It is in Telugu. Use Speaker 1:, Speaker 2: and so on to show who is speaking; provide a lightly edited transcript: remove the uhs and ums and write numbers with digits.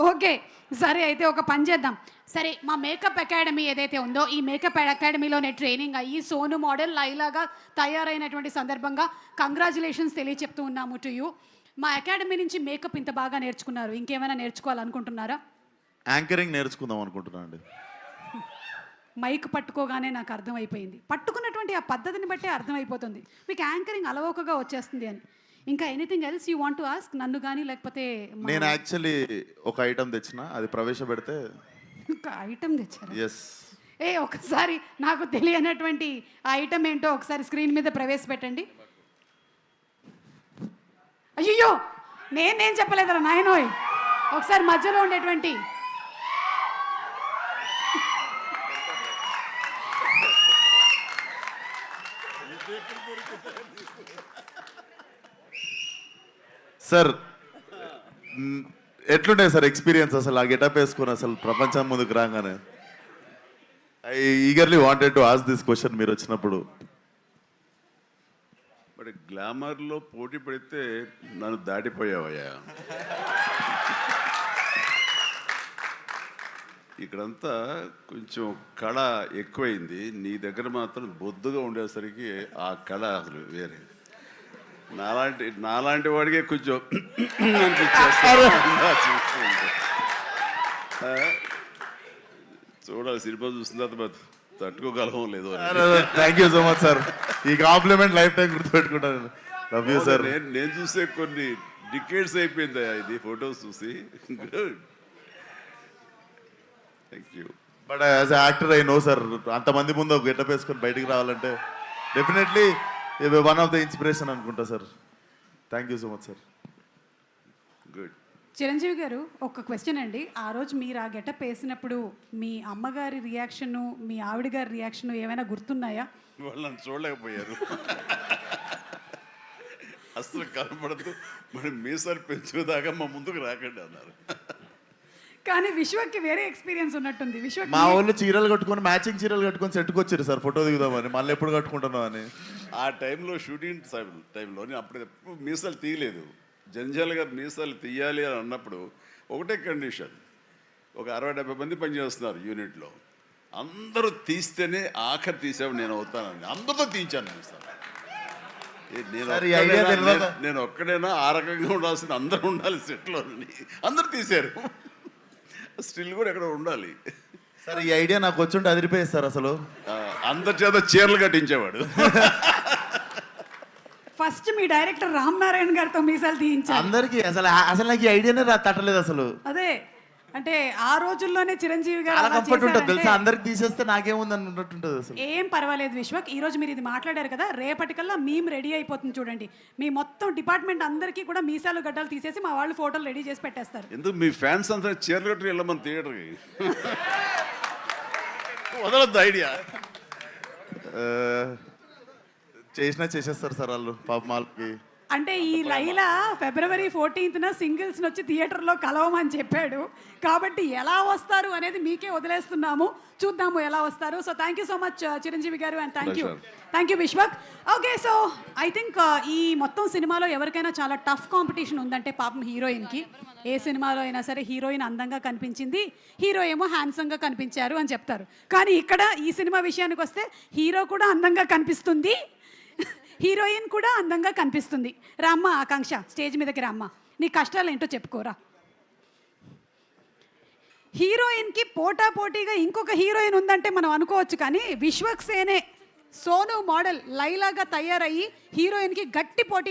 Speaker 1: ఓకే, సరే అయితే ఒక పని చేద్దాం. సరే, మా మేకప్ అకాడమీ ఏదైతే ఉందో ఈ మేకప్ అకాడమీలోనే ట్రైనింగ్ అయ్యి సోను మోడల్ లైలాగా తయారైనటువంటి సందర్భంగా కంగ్రాచులేషన్స్ తెలియచెప్తూ ఉన్నాము టు యూ. మా అకాడమీ నుంచి మేకప్ ఇంత బాగా నేర్చుకున్నారు, ఇంకేమైనా నేర్చుకోవాలనుకుంటున్నారా?
Speaker 2: యాంకరింగ్ నేర్చుకుందాం అనుకుంటున్నాను అండి.
Speaker 1: మైక్ పట్టుకోగానే నాకు అర్థమైపోయింది, పట్టుకున్నటువంటి ఆ పద్ధతిని బట్టే అర్థమైపోతుంది మీకు యాంకరింగ్ అలవోకగా వచ్చేస్తుంది అని. ఇంకా anything else you want to ask నన్ను కానీ లేకపోతే?
Speaker 2: నేను యాక్చువల్లీ ఒక ఐటమ్ తెచ్చిన, అది ప్రవేశపెడితే.
Speaker 1: ఒక ఐటమ్ తెచ్చారు?
Speaker 2: ఎస్.
Speaker 1: ఒకసారి నాకు తెలియనటువంటి ఆ ఐటమ్ ఏంటో ఒకసారి స్క్రీన్ మీద ప్రవేశపెట్టండి. అయ్యో, నేనేం చెప్పలేదురా నాయనోయ్. ఒకసారి మధ్యలో ఉండేటువంటి
Speaker 2: సార్, ఎట్లుండే సార్ ఎక్స్పీరియన్స్ అసలు ఆ గెటప్ వేసుకుని అసలు ప్రపంచం ముందుకు రాగానే? I eagerly wanted to ask this question మీరు వచ్చినప్పుడు.
Speaker 3: మరి గ్లామర్లో పోటీ పడితే నన్ను దాటిపోయావయ్యా. ఇక్కడంతా కొంచెం కళ ఎక్కువైంది, నీ దగ్గర మాత్రం బొద్దుగా ఉండేసరికి ఆ కళ అసలు వేరే. నాలాంటి వాడికే కొంచెం చూడాలి, సినిమా చూసిన తర్వాత తట్టుకోగలమో లేదో.
Speaker 2: Thank you so much sir, ఈ కాంప్లిమెంట్ లైఫ్ టైం గుర్తుపెట్టుకుంటాను. Love you sir.
Speaker 3: నేను చూసే కొన్ని డికేడ్స్ అయిపోయింది ఇది ఫొటోస్ చూసి. Thank you.
Speaker 2: But as actor I know sir, అంతమంది ముందు ఒక గెటప్ వేసుకొని బయటికి రావాలంటే definitely one of the inspiration అనుకుంటా sir. Thank you so much sir.
Speaker 3: Good.
Speaker 1: Chiranjeevi garu, ఒక క్వశ్చన్ అండి. ఆ రోజు మీరు ఆ గెటప్ వేసినప్పుడు మీ అమ్మగారి రియాక్షను, మీ ఆవిడ గారి రియాక్షను ఏమైనా గుర్తున్నాయా?
Speaker 3: వాళ్ళు నన్ను చూడలేకపోయారు, అసలు కనపడదు, మరి మీసాలు పెంచుదాకా మా ముందుకు రాకండి అన్నారు.
Speaker 1: కానీ విశ్వకి వేరే ఎక్స్పీరియన్స్ ఉన్నట్టుంది. విశ్వ
Speaker 2: మా వాళ్ళు చీరలు కట్టుకొని, మ్యాచింగ్ చీరలు కట్టుకొని సెట్కి వచ్చారు సార్ ఫోటో దిగుదామని. మళ్ళీ ఎప్పుడు కట్టుకుంటున్నాం అని.
Speaker 3: ఆ టైంలో షూటింగ్ టైంలో నేను అప్పుడు మీసాలు తీయలేదు. జంజాలుగా మీసాలు తీయాలి అని అన్నప్పుడు ఒకటే కండిషన్, ఒక 60-70 మంది పనిచేస్తున్నారు యూనిట్లో, అందరూ తీస్తేనే ఆఖరి తీసేవాడు నేను అవుతానని అందరితో తీయించాను మీసాలు. నేను ఒక్కడైనా ఆ రకంగా ఉండాల్సిన అందరూ ఉండాలి సెట్లో, అందరూ తీశారు. స్టిల్ కూడా ఎక్కడ ఉండాలి
Speaker 2: సార్. ఈ ఐడియా నాకు వచ్చుంటే అదిరిపోయేది సార్. అసలు
Speaker 3: అందరి చేత చీరలు కట్టించేవాడు.
Speaker 1: ఫస్ట్ మీ డైరెక్టర్ రామ్ నారాయణ గారితో మీసాలు తీయించారు
Speaker 2: అందరికి. అసలు నాకు ఈ ఐడియానే తట్టలేదు అసలు.
Speaker 1: అదే అంటే ఆ రోజుల్లోనే చిరంజీవి గారు
Speaker 2: చాలా కంఫర్ట్ ఉంటుంది తెలుసా, అందరికి తీసేస్తే నాకేముంది అన్నట్టుంటుంది అసలు.
Speaker 1: ఏం పర్వాలేదు విశ్వక్, ఈ రోజు మీరు ఇది మాట్లాడారు కదా, రేపటికల్లా మేము రెడీ అయిపోతుంది చూడండి. మీ మొత్తం డిపార్ట్మెంట్ అందరికీ కూడా మీసాలు గడ్డలు తీసేసి మా వాళ్ళు ఫోటోలు రెడీ చేసి పెట్టేస్తారు.
Speaker 3: ఎందుకు మీ ఫ్యాన్స్ అంతా చీరలు కట్టి వెళ్ళమని థియేటర్కి వదలొద్దు ఐడియా.
Speaker 2: చేసేస్తారు సార్ వాళ్ళు పాప మాల్కి.
Speaker 1: అంటే ఈ లైలా February 14th సింగిల్స్ వచ్చి థియేటర్లో కలవమని చెప్పాడు కాబట్టి ఎలా వస్తారు అనేది మీకే వదిలేస్తున్నాము, చూద్దాము ఎలా వస్తారు. So thank you so much Chiranjeevi garu, and thank you Vishwak. Okay, so I think ఈ మొత్తం సినిమాలో ఎవరికైనా చాలా టఫ్ కాంపిటీషన్ ఉందంటే పాపం హీరోయిన్కి. ఏ సినిమాలో అయినా సరే హీరోయిన్ అందంగా కనిపించింది, హీరో ఏమో హ్యాండ్సమ్గా కనిపించారు అని చెప్తారు. కానీ ఇక్కడ ఈ సినిమా విషయానికి వస్తే హీరో కూడా అందంగా కనిపిస్తుంది, హీరోయిన్ కూడా అందంగా కనిపిస్తుంది. రామ్మ ఆకాంక్ష, స్టేజ్ మీదకి రామ్మ, నీ కష్టాలు ఏంటో చెప్పుకోరా. హీరోయిన్కి పోటాపోటీగా ఇంకొక హీరోయిన్ ఉందంటే మనం అనుకోవచ్చు, కానీ విశ్వక్ సేనే సోను మోడల్ లైలాగా తయారయ్యి హీరోయిన్కి గట్టి పోటీ